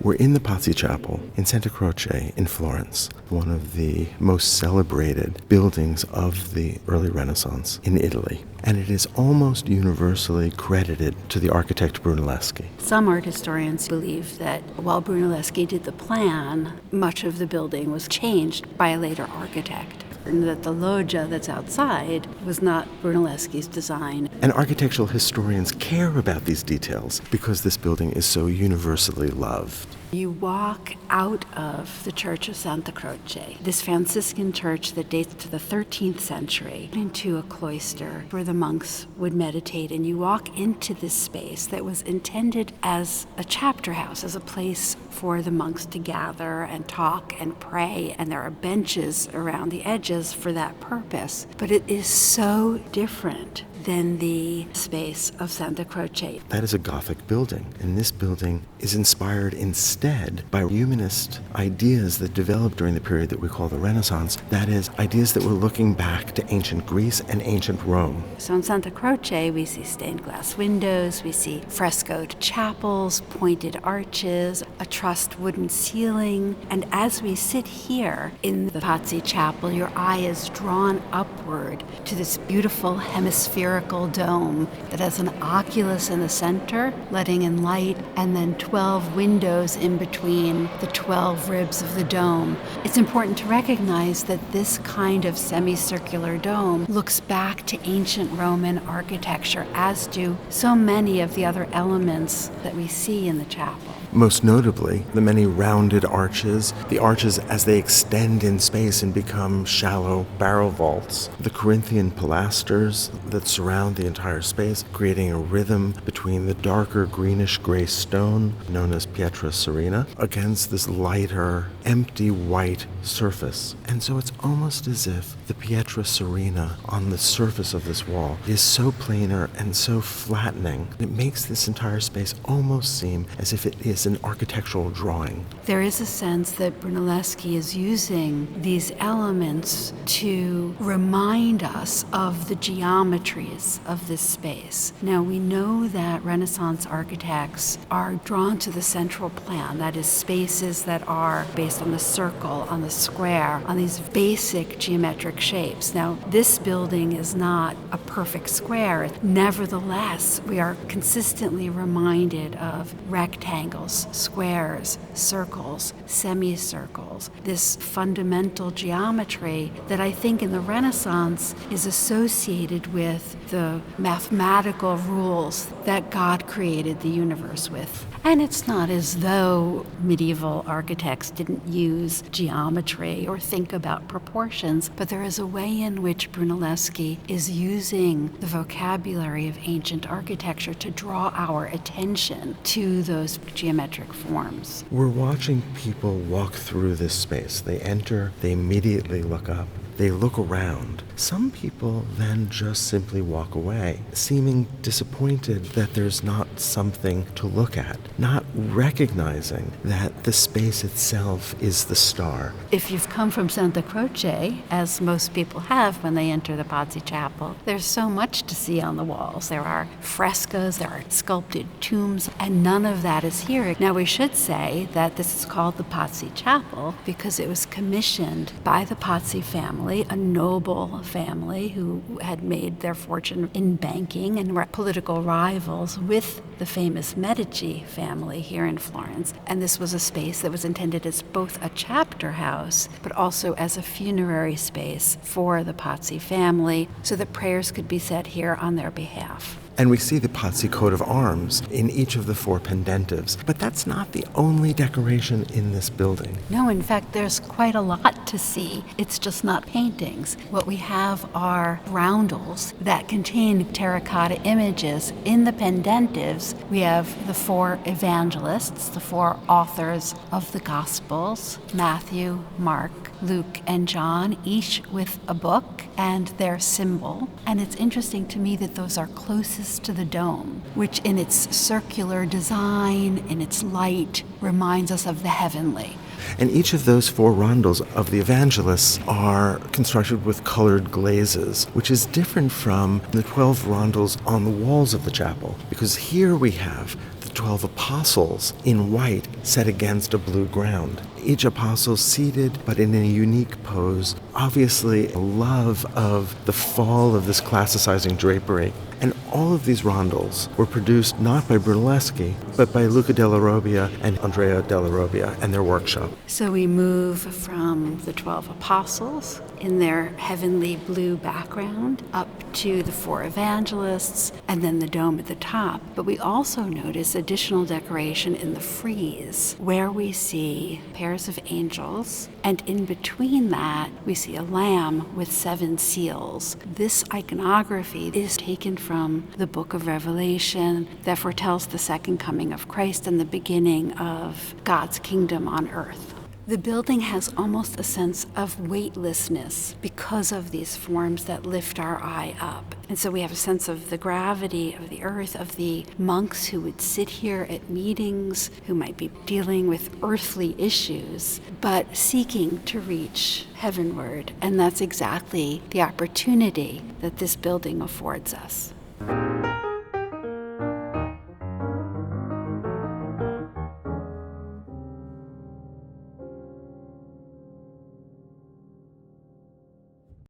We're in the Pazzi Chapel in Santa Croce in Florence, one of the most celebrated buildings of the early Renaissance in Italy. And it is almost universally credited to the architect Brunelleschi. Some art historians believe that while Brunelleschi did the plan, much of the building was changed by a later architect, and that the loggia that's outside was not Brunelleschi's design. And architectural historians care about these details because this building is so universally loved. You walk out of the Church of Santa Croce, this Franciscan church that dates to the 13th century, into a cloister where the monks would meditate, and you walk into this space that was intended as a chapter house, as a place for the monks to gather and talk and pray, and there are benches around the edges for that purpose. But it is so different than the space of Santa Croce. That is a Gothic building, and this building is inspired instead by humanist ideas that developed during the period that we call the Renaissance. That is, ideas that were looking back to ancient Greece and ancient Rome. So in Santa Croce, we see stained glass windows, we see frescoed chapels, pointed arches, a trussed wooden ceiling, and as we sit here in the Pazzi Chapel, your eye is drawn upward to this beautiful hemispherical dome that has an oculus in the center, letting in light, and then 12 windows in between the 12 ribs of the dome. It's important to recognize that this kind of semicircular dome looks back to ancient Roman architecture, as do so many of the other elements that we see in the chapel. Most notably, the many rounded arches, the arches as they extend in space and become shallow barrel vaults, the Corinthian pilasters that surround the entire space, creating a rhythm between the darker greenish-gray stone, known as pietra serena, against this lighter, empty white surface. And so it's almost as if the pietra serena on the surface of this wall is so planar and so flattening, it makes this entire space almost seem as if it is an architectural drawing. There is a sense that Brunelleschi is using these elements to remind us of the geometries of this space. Now, we know that Renaissance architects are drawn to the central plan, that is, spaces that are based on the circle, on the square, on these basic geometric shapes. Now, this building is not a perfect square. Nevertheless, we are consistently reminded of rectangles, squares, circles, semicircles, this fundamental geometry that I think in the Renaissance is associated with the mathematical rules that God created the universe with. And it's not as though medieval architects didn't use geometry or think about proportions, but there is a way in which Brunelleschi is using the vocabulary of ancient architecture to draw our attention to those geometric forms. We're watching people walk through this space. They enter, they immediately look up. They look around. Some people then just simply walk away, seeming disappointed that there's not something to look at, not recognizing that the space itself is the star. If you've come from Santa Croce, as most people have when they enter the Pazzi Chapel, there's so much to see on the walls. There are frescoes, there are sculpted tombs, and none of that is here. Now, we should say that this is called the Pazzi Chapel because it was commissioned by the Pazzi family, a noble family who had made their fortune in banking and were political rivals with the famous Medici family here in Florence. And this was a space that was intended as both a chapter house, but also as a funerary space for the Pazzi family, so that prayers could be said here on their behalf. And we see the Pazzi coat of arms in each of the four pendentives. But that's not the only decoration in this building. No, in fact, there's quite a lot to see. It's just not paintings. What we have are roundels that contain terracotta images. In the pendentives, we have the four evangelists, the four authors of the Gospels, Matthew, Mark, Luke, and John, each with a book and their symbol. And it's interesting to me that those are closest to the dome, which in its circular design, in its light, reminds us of the heavenly. And each of those 4 rondels of the evangelists are constructed with colored glazes, which is different from the 12 rondels on the walls of the chapel, because here we have the 12 apostles in white set against a blue ground. Each apostle seated, but in a unique pose, obviously a love of the fall of this classicizing drapery. And all of these rondels were produced not by Brunelleschi, but by Luca della Robbia and Andrea della Robbia and their workshop. So we move from the 12 apostles in their heavenly blue background up to the 4 evangelists and then the dome at the top. But we also notice additional decoration in the frieze where we see pairs of angels, and in between that we see a lamb with 7 seals. This iconography is taken from the book of Revelation that foretells the second coming of Christ and the beginning of God's kingdom on earth. The building has almost a sense of weightlessness because of these forms that lift our eye up. And so we have a sense of the gravity of the earth, of the monks who would sit here at meetings, who might be dealing with earthly issues, but seeking to reach heavenward. And that's exactly the opportunity that this building affords us.